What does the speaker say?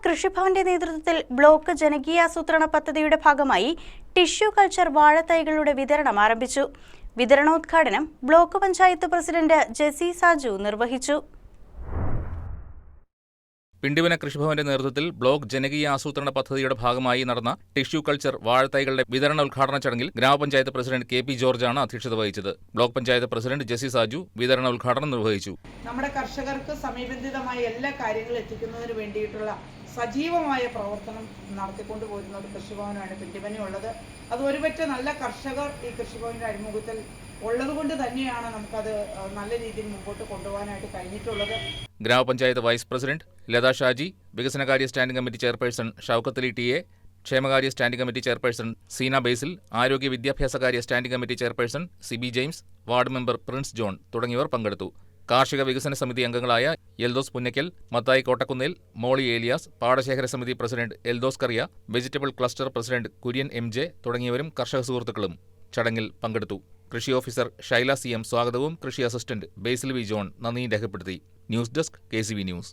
കൃഷിഭവന്റെ നേതൃത്വത്തിൽ ബ്ലോക്ക് ജനകീയാസൂത്രണ പദ്ധതിയുടെ ഭാഗമായി ടിഷ്യൂ കൾച്ചർ വാഴത്തൈകളുടെ വിതരണം ആരംഭിച്ചു. വിതരണോദ്ഘാടനം ബ്ലോക്ക് പഞ്ചായത്ത് പ്രസിഡന്റ് ജെസി സാജു നിർവഹിച്ചു. പിണ്ടിവന കൃഷിഭവന്റെ നേതൃത്വത്തിൽ ബ്ലോക്ക് ജനകീയ ആസൂത്രണ പദ്ധതിയുടെ ഭാഗമായി നടന്ന ടിഷ്യൂ കൾച്ചർ വാഴത്തൈകളുടെ വിതരണ ഉദ്ഘാടന ചടങ്ങിൽ ഗ്രാമപഞ്ചായത്ത് പ്രസിഡന്റ് കെ.പി. ജോർജാണ് അധ്യക്ഷത വഹിച്ചത്. ബ്ലോക്ക് പഞ്ചായത്ത് പ്രസിഡന്റ് ജെസി സാജു വിതരണ ഉദ്ഘാടനം നിർവഹിച്ചു. നമ്മുടെ കർഷകർക്ക് സമയബന്ധിതമായ എല്ലാ കാര്യങ്ങളും എത്തിക്കുന്നതിന് വേണ്ടിയിട്ടുള്ള സജീവമായ പ്രവർത്തനം നടത്തിക്കൊണ്ടു പോരുന്ന ഒരു കൃഷിഭവനാണ് പിണ്ടിവനയുള്ളത്. അത് ഒരുപറ്റ നല്ല കർഷകർ ഈ കൃഷിഭവന്റെ അഴിമുഖത്തിൽ ഉള്ളതുകൊണ്ട് തന്നെയാണ് നമുക്കത് നല്ല രീതിയിൽ മുമ്പോട്ട് കൊണ്ടുപോകാനായിട്ട് കഴിഞ്ഞിട്ടുള്ളത്. ഗ്രാമപഞ്ചായത്ത് വൈസ് പ്രസിഡന്റ് ലത ഷാജി, വികസനകാര്യ standing committee chairperson Shoukath Ali T A, ക്ഷേമകാര്യ standing committee chairperson Seena Basil, ആരോഗ്യ വിദ്യാഭ്യാസകാര്യ standing committee chairperson Sibi James, ward member Prince John തുടങ്ങിയവർ പങ്കെടുത്തു. കാർഷിക വികസന സമിതി അംഗങ്ങളായ എൽദോസ് പുന്നയ്ക്കൽ, മത്തായി കോട്ടക്കുന്നേൽ, മോളി ഏലിയാസ്, പാടശേഖര സമിതി പ്രസിഡന്റ് എൽദോസ് കറിയ, വെജിറ്റബിൾ ക്ലസ്റ്റർ പ്രസിഡന്റ് കുര്യൻ എം.ജെ തുടങ്ങിയവരും കർഷക സുഹൃത്തുക്കളും ചടങ്ങിൽ പങ്കെടുത്തു. കൃഷി ഓഫീസർ ഷൈല സി.എം സ്വാഗതവും കൃഷി അസിസ്റ്റന്റ് ബേസിൽ വി ജോൺ നന്ദിയും രേഖപ്പെടുത്തി. News desk KCV news.